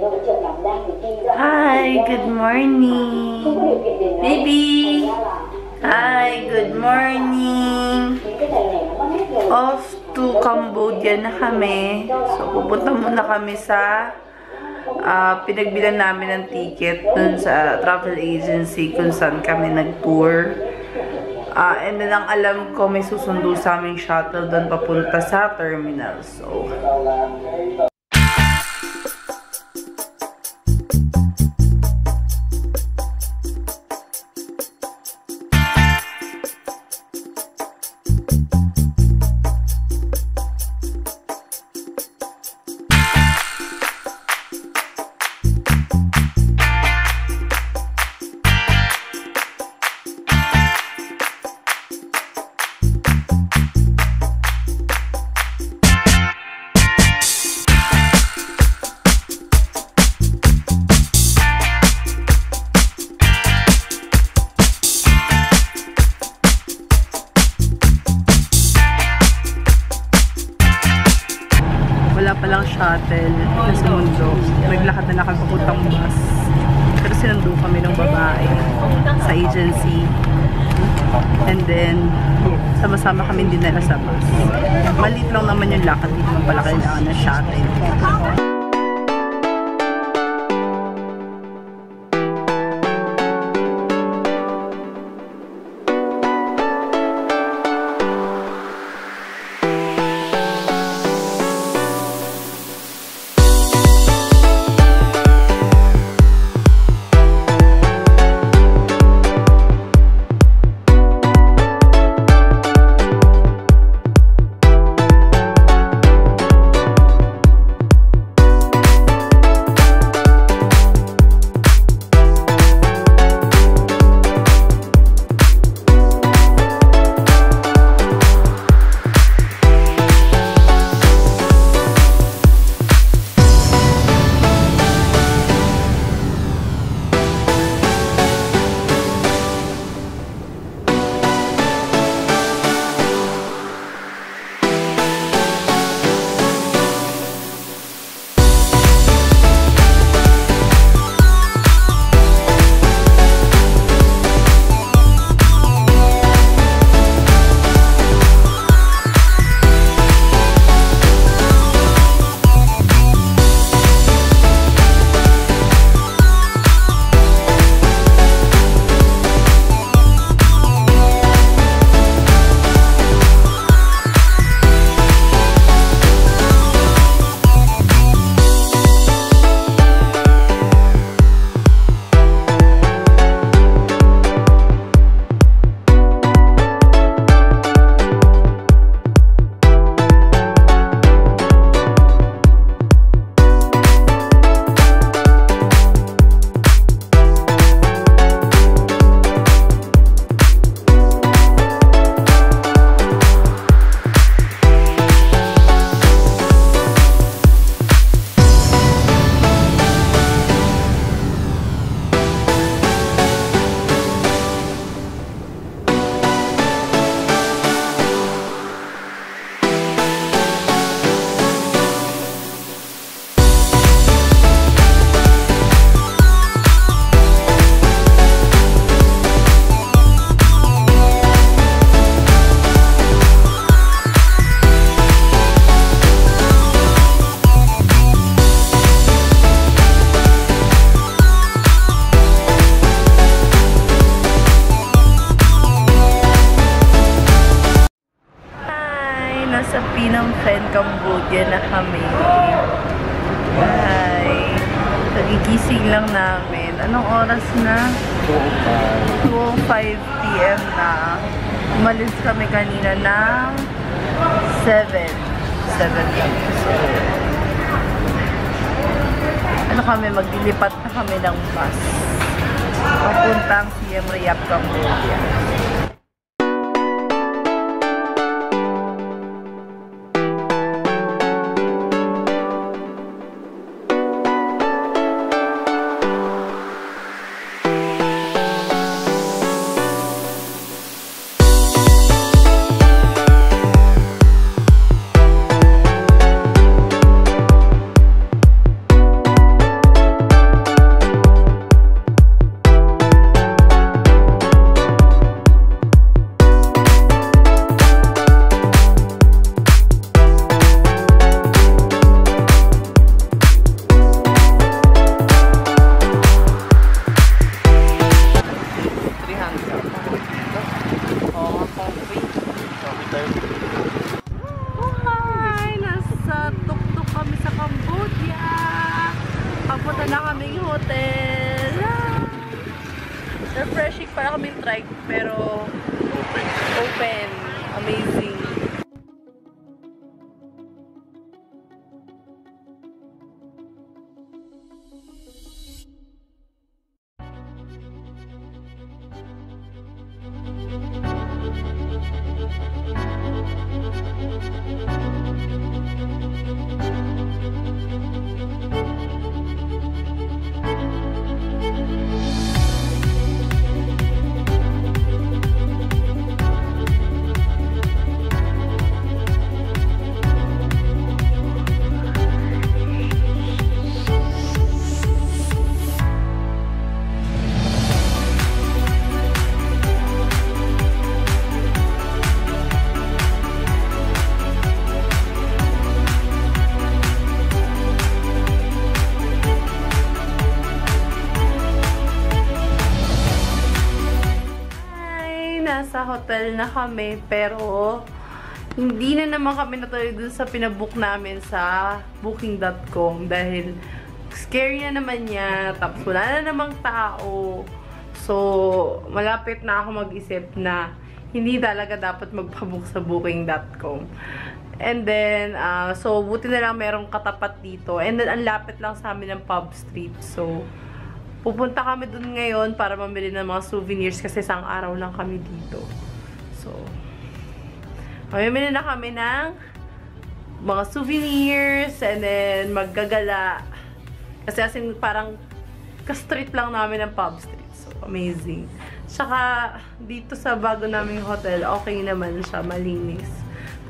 Hi, good morning. Baby. Hi, good morning. Off to Cambodia na kami. So, pupunta muna kami sa pinagbilan namin ng ticket dun sa travel agency kung saan kami nag-tour. And then, ang alam ko, may susundo sa aming shuttle dun papunta sa terminal. So, palang shuttle sa mundo. Naglakad na kami papuntang bus. Pero sinundo kami ng babae sa agency. And then, sama-sama kami dinala sa bus. Maliit lang naman yung lakad. Hindi naman pala kailangan ng shuttle. Nasa Phnom Penh, Cambodia na kami. Hi. Nagigising lang namin. Anong oras na? 2:05 PM na. Umalis kami kanina ng 7 kami. So, maglilipat na kami ng bus. Papuntang Siem Reap, Cambodia. hotel. Ah! Refreshing para kaming trike, pero open. Amazing. Nasa hotel na kami, pero hindi na naman kami natuloy dun sa pinabook namin sa booking.com dahil scary na naman niya, tapos wala na namang tao. So, malapit na ako mag-isip na hindi talaga dapat magpabook sa booking.com. And then, so, buti na lang merong katapat dito. And then, ang lapit lang sa amin ng Pub Street. So, pupunta kami dun ngayon para mamili ng mga souvenirs kasi isang araw lang kami dito. So, mamimili na kami ng mga souvenirs and then maggagala. Kasi as in, parang ka-street lang namin ng Pub Street. So, amazing. Saka, dito sa bago naming hotel, okay naman siya, malinis.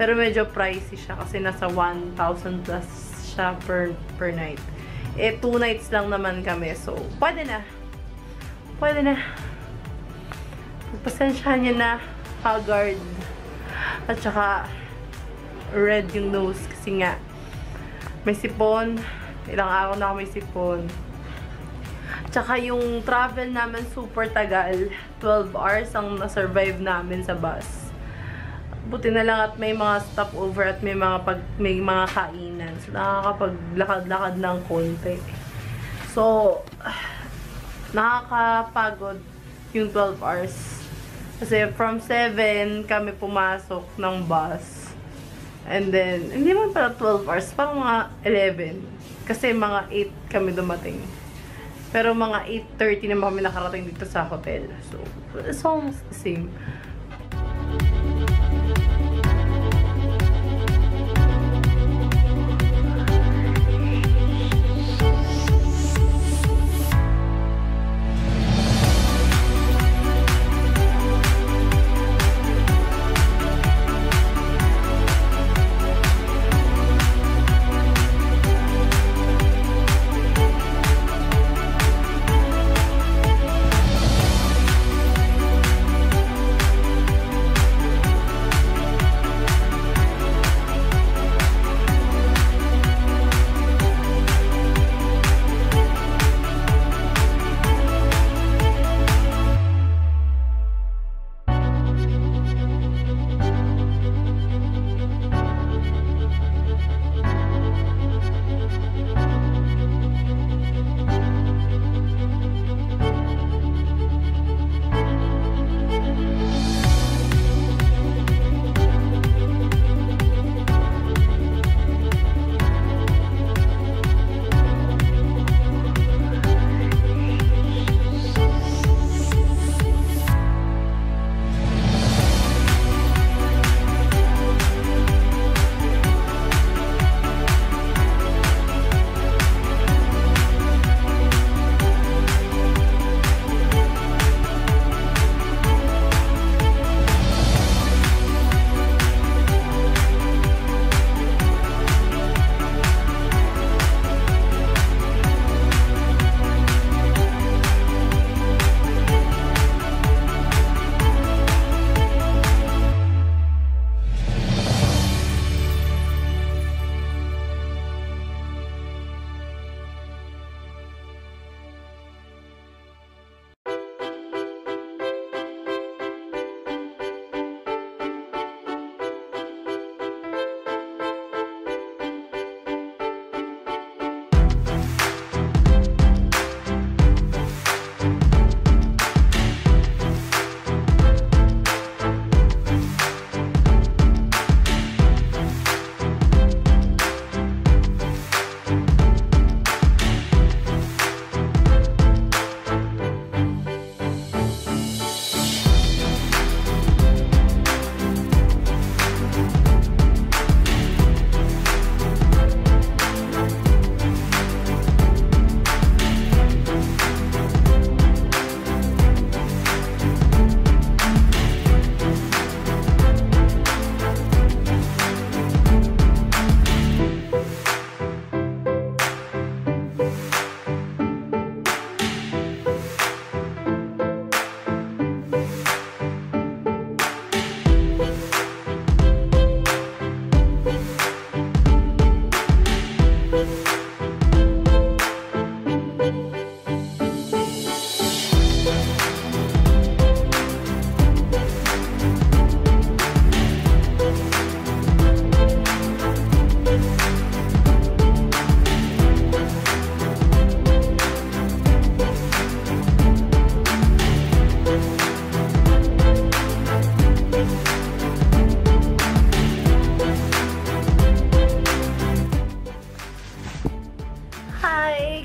Pero medyo pricey siya kasi nasa 1,000 plus siya per night. 2 nights lang naman kami. So, pwede na. Pwede na. Pasensyahan niyo na, haggard. At saka, red yung nose kasi nga, may sipon. Ilang araw na ako may sipon. Tsaka yung travel namin super tagal. 12 hours ang na-survive namin sa bus. Buti na lang at may mga stopover at may mga kainan. So, nakakapaglakad-lakad ng konti. So, nakakapagod yung 12 hours. Kasi from 7 kami pumasok ng bus. And then, hindi man pala 12 hours, parang mga 11. Kasi mga 8 kami dumating. Pero mga 8:30 naman kami nakarating dito sa hotel. So, it's almost the same.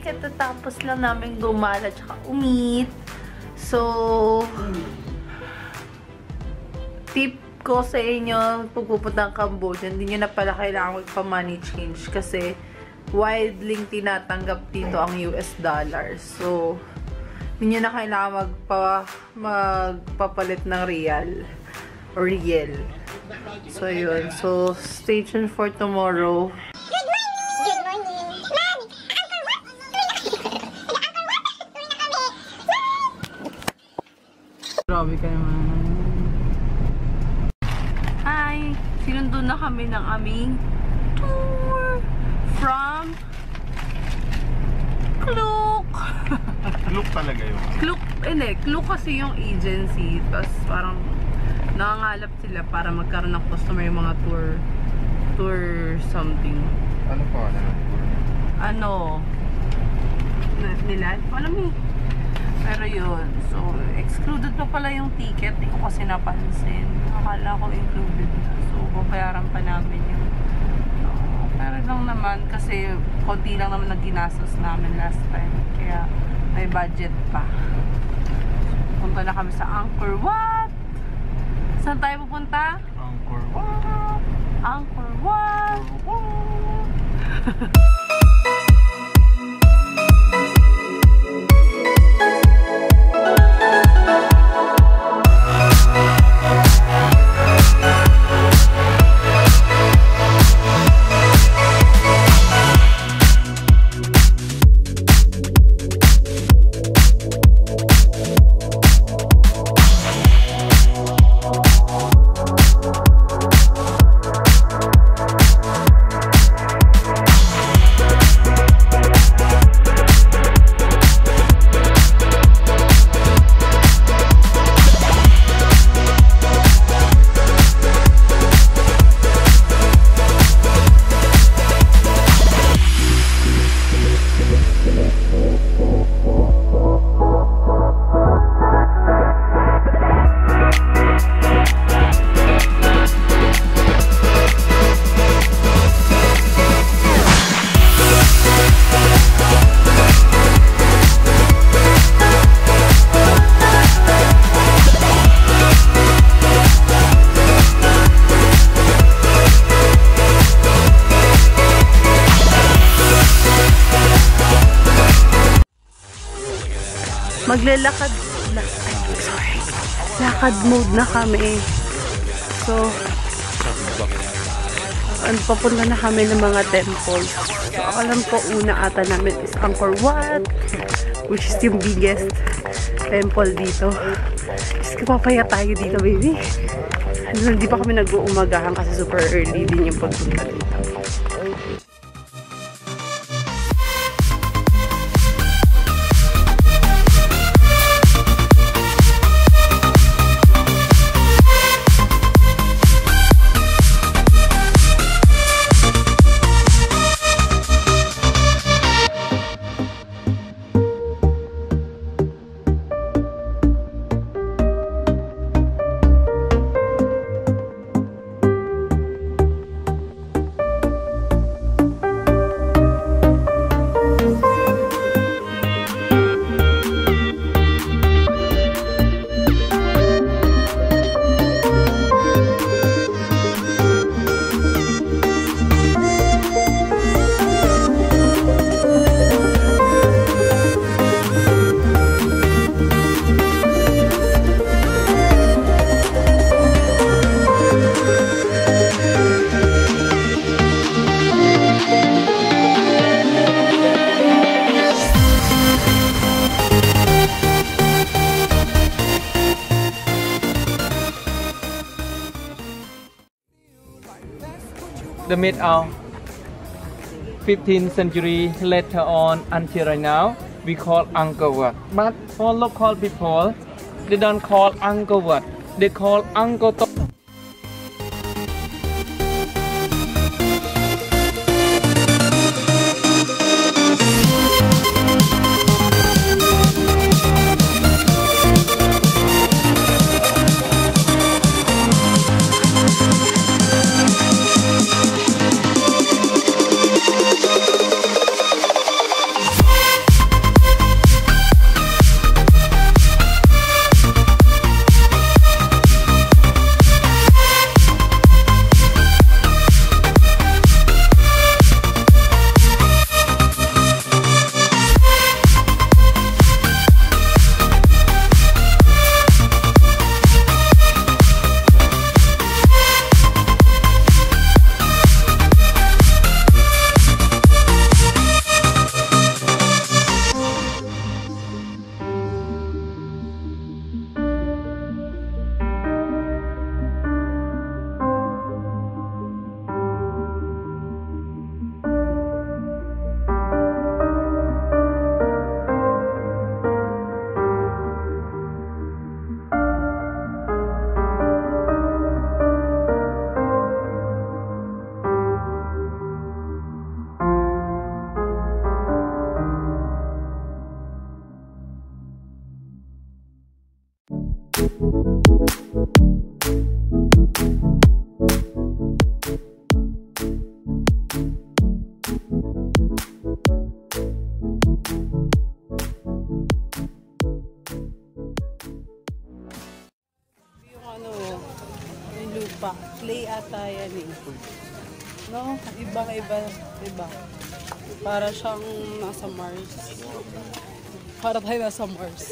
katatapos lang namin gumala tsaka umit. So, tip ko sa inyo, pag pupunta ng Cambodia, hindi nyo na pala kailangan magpa-money change kasi widely tinatanggap dito ang US dollars. So, hindi nyo na kailangan magpapalit ng real or riel. So, yun. So, stay tuned for tomorrow. Grabe ka naman. Hi! Sinundo na kami ng aming tour from Klook. Klook talaga yun. Klook, hindi. Klook kasi yung agency. Tapos parang nangangalap sila para magkaroon ng customer yung mga tour something. Ano pa na? Ano? Nila? Alam mo. Pero yun. So, excluded pa pala yung ticket. Hindi ko kasi napansin. Akala ko included na. So, babayaran pa namin yung pero lang naman kasi konti lang naman nag-ginastos namin last time. Kaya may budget pa. Punta na kami sa Angkor Wat. Saan tayo pupunta? Angkor Wat. Angkor Wat. Maglalakad lakad mode na kami. So, papunta na kami ng mga temples. So, alam ko una ata namin is Angkor Wat, which is yung biggest temple dito. Just kapapaya tayo dito, baby. Hindi pa kami nag-uumagahan kasi super early din yung pagpunta dito. The mid of 15th century later on until right now we call Angkor Wat. But for local people, they don't call Angkor Wat. They call Angkor Thom. No, iba. Para siyang nasa Mars. Para tayo nasa Mars.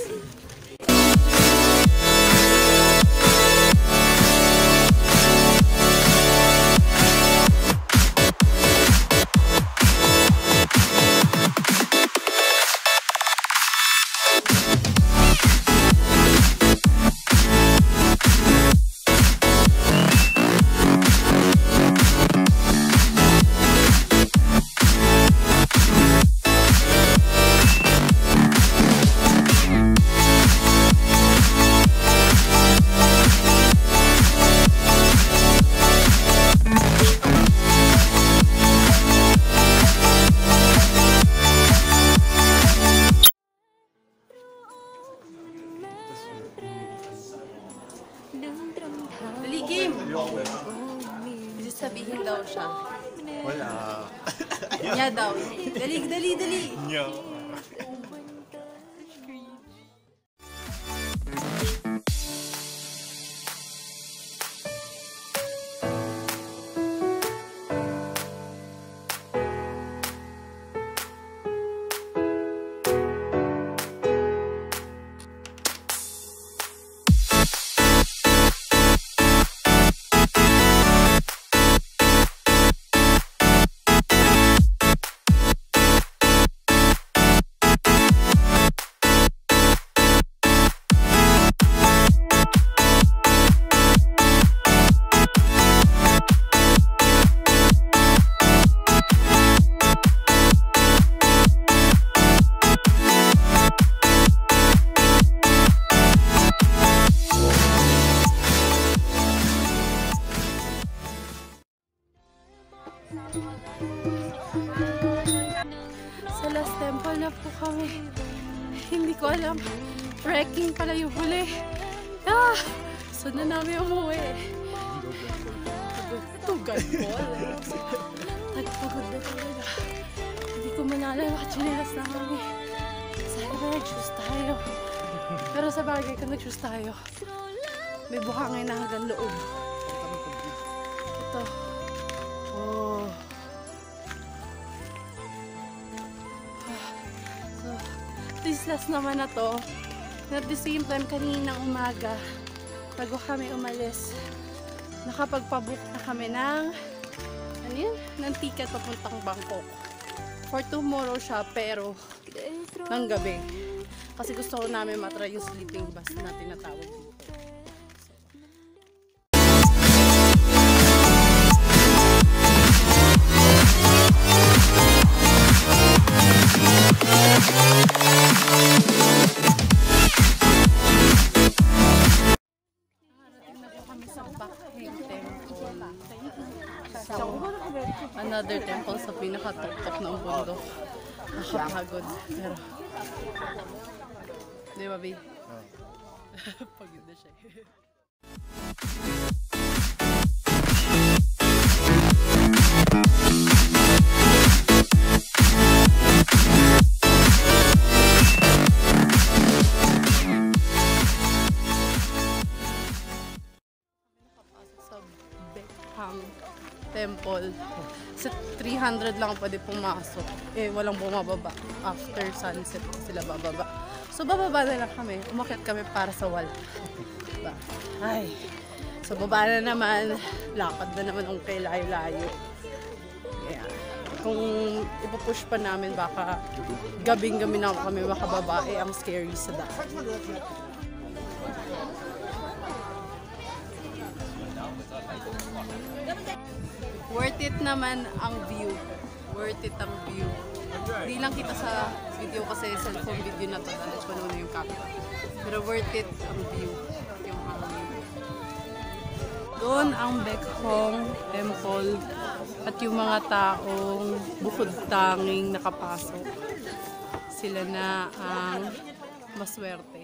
Dali, game! Kasi sabihin daw siya. Wala. Niya daw. Dali! Nyo. Sa last temple na po kami. Hindi ko alam. Trekking pala yung huli. So na namin umuwi. Tugan po. Nagpagod na talaga. Hindi ko manala makachinelas na kami. Sana ba nag-choose tayo? Pero sa bagay kung nag-choose tayo, may buhangin na hanggang loob. Ito. Oh. So, this last naman na to. At the same time, kaninang umaga, bago kami umalis, nakapagpabook na kami ng, ano yun? Ng ticket papuntang Bangkok. For tomorrow siya, pero ng gabi. Kasi gusto ko namin matry yung sleeping bus na tinatawag dito. Another temple sa pinakatuktok ng bundok. Nakapagod. Pero, di ba, babe? Pagod na siya. Sa Bekhang Temple. Sa 300 lang pwede pumasok. Eh, walang bumababa. After sunset sila bababa. So, bababa na lang kami. Umakyat kami para sa wall. Diba? Ay. So, baba na naman. Lakad na naman ang kay layo-layo. Kaya, kung ipapush pa namin, baka gabing-gabi na kami makababa. Eh, ang scary sa daan. Worth it naman ang view. Worth it ang view. Hindi lang kita sa video kasi cellphone video na to dahil puno na yung camera. Pero worth it ang view. Yung hangin. Doon ang Bekhang Temple at yung mga taong bukod tanging nakapasok. Sila na ang maswerte.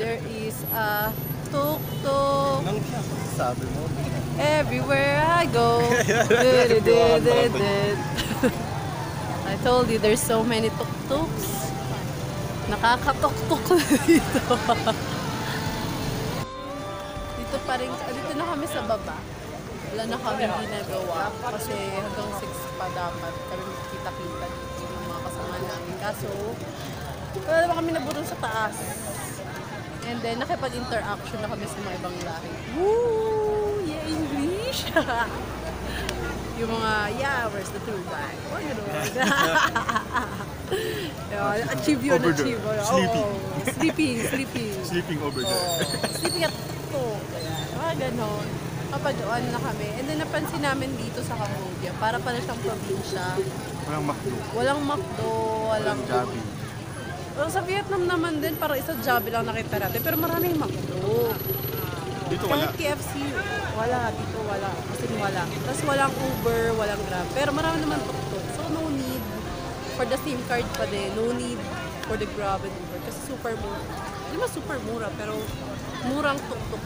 There is a tuk-tuk. Anong sabi mo? Everywhere I go. I told you there's so many tuk-tuks. Nakakatuk-tuk na dito. Dito pa rin, dito na kami sa baba. Wala na kami ginagawa kasi hanggang 6 pa dapat kami makikita-kita dito ng mga kasama namin. Kaso, wala naman kami nabutong sa taas. And then, nakipag-interaction na kami sa mga ibang lahi. Woo! Yeah, English! Yung mga, yeah, where's the tour guide? Huwag gano'n. Achieve yun, Over achieve. there. Oh, Sleeping. sleeping. Sleeping over there. Sleeping at tuk-tuk. Mga gano'n. Papadoan na kami. And then, napansin namin dito sa Cambodia, para pala siyang probinsya. Walang McDo. Walang McDo, walang... Jollibee. Well, sa Vietnam naman din, parang isang Jollibee lang nakita natin. Pero maraming McDo. Dito wala. Kahit KFC, wala. Dito wala. Kasi wala. Tapos walang Uber, walang Grab. Pero marami naman tuk-tuk. So, no need for the SIM card pa din. No need for the Grab and Uber. Kasi super mura. Hindi ba super mura, pero murang tuk-tuk.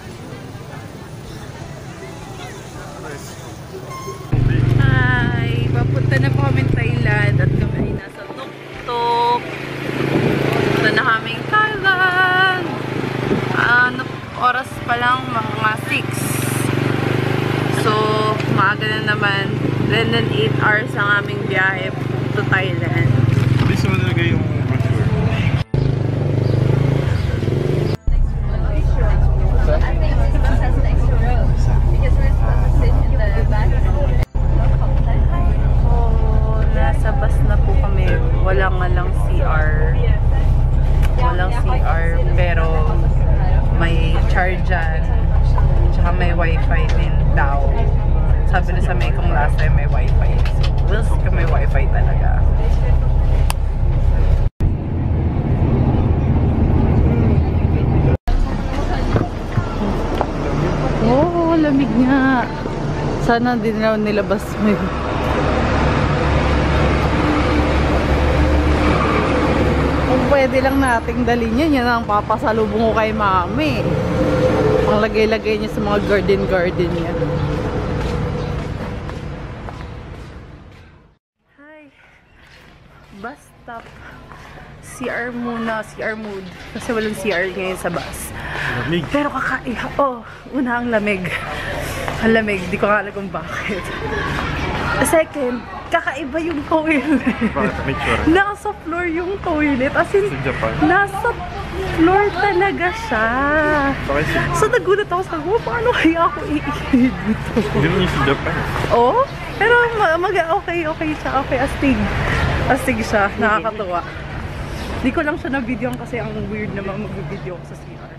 Hi! Papunta na po kami Thailand at kami ay nasa tuk-tuk. Punta na kaming Thailand. Oras pa lang mga 6. So, maaga na naman. Then 8 hours ang aming biyahe to Thailand. Please naman talaga yung brochure. Oh, nasa bus na po kami. Walang CR. Walang CR, pero may charge dyan. Tsaka may wifi din daw. Sabi na sa may kung last time may wifi. So, we'll see kung may wifi talaga. Oh, lamig nga. Sana din na nilabas mo yun. Kung pwede lang nating dalhin yan, yan ang papasalubong ko kay mami. Ang lagay-lagay niya sa mga garden niya. Hi! Bus stop. CR muna, CR mood. Kasi walang CR ngayon sa bus. Lamig. Pero una ang lamig. Ang lamig, di ko alam kung bakit. Second, kakaiba yung toilet. Make sure. Nasa floor yung toilet. As in, Sa Japan. nasa floor talaga siya. Bakit si... So nagulat ako sa paano kaya ako iihi dito? Hindi naman yung sa Japan. Oh, pero okay siya. Okay, astig siya. Nakakatuwa. Di ko lang siya na-video kasi ang weird naman mag-video ko sa CR.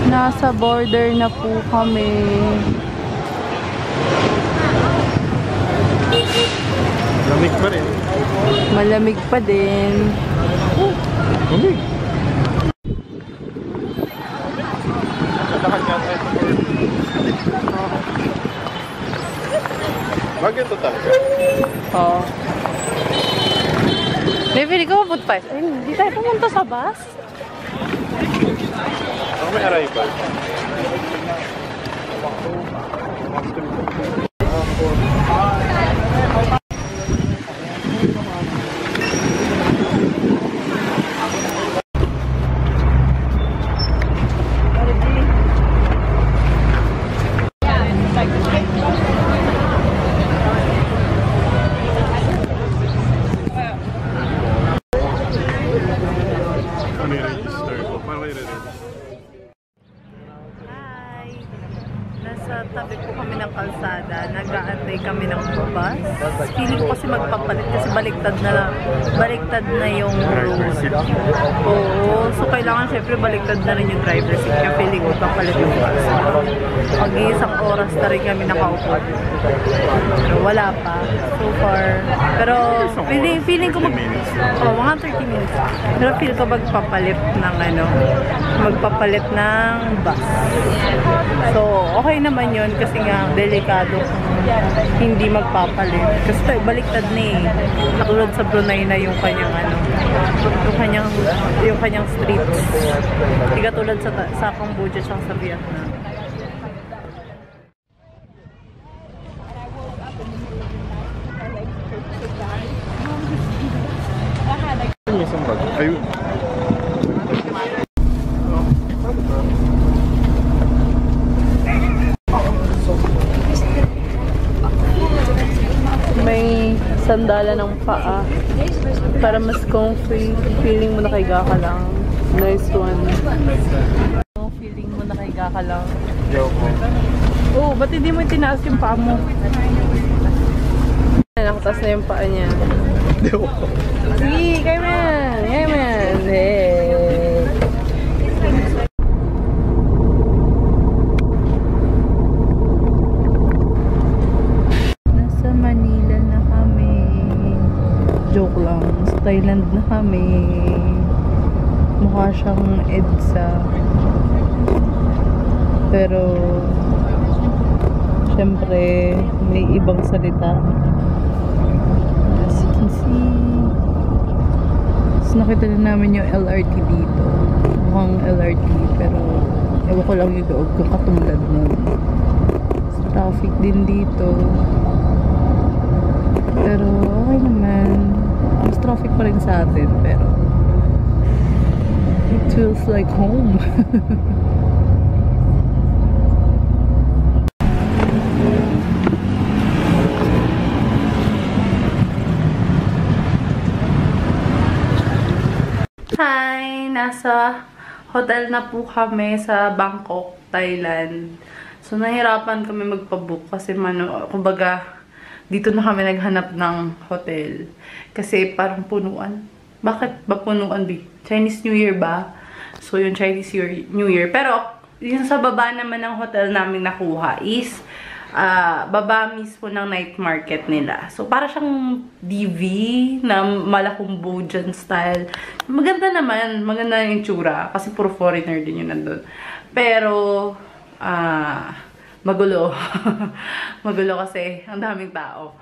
Nasa border na po kami. Lamig pa rin. Malamig pa din. Lamig. Lakad nga tayo sa border. Bagay ito talaga. Oo. David, ikaw mapunta tayo. Ay, hindi tayo pumunta sa bus. Ako may arrival. Ano yung register? Paano kayo re-register? Nasa tabi po kami ng kalsada, nag-aantay kami ng bus. Feeling ko kasi magpapalit kasi baliktad na yung Driver seat. Oo, so kailangan syempre baliktad na rin yung driver seat. Kaya feeling ko papalit yung bus. Mag-iisang oras na rin kami nakaupo. Pero wala pa so far. Pero feeling ko mga 30 minutes. Pero feel ko magpapalit ng bus. So, okay naman yun kasi nga delikado kung hindi magpapalit. Kasi baliktad na eh. Nakulad sa Brunei na yung kanyang yung kanyang streets. Hindi katulad sa Cambodia at sa Vietnam. Yung isang bag. Ayun. May sandala ng paa para mas comfy. Feeling mo nakahiga ka lang. Nice one. Feeling mo nakahiga ka lang. Oh, ba't hindi mo itinaas yung paa mo? Nakataas na yung paa niya. Sige, kaya man! Kaya man! Hey! Nasa Manila na kami. Joke lang. Sa Thailand na kami. Mukha siyang EDSA. Pero syempre may ibang salita. As you can see. So, nakita na namin yung LRT dito. Mukhang LRT pero ewan ko lang yung loob kung katulad nun. Traffic din dito. Pero okay naman. Mas traffic pa rin sa atin pero it feels like home. Hi! Nasa hotel na po kami sa Bangkok, Thailand. So, nahirapan kami magpabook kasi kumbaga, dito na kami naghanap ng hotel. Kasi parang punuan. Bakit ba punuan, B? Chinese New Year ba? So, yung Chinese New Year. Pero, yung sa baba naman ng hotel namin nakuha is baba mismo ng night market nila. So, para siyang DV na Malakumbujan style. Maganda naman. Maganda yung itsura. Kasi puro foreigner din yun nandun. Pero, magulo. Magulo kasi ang daming tao.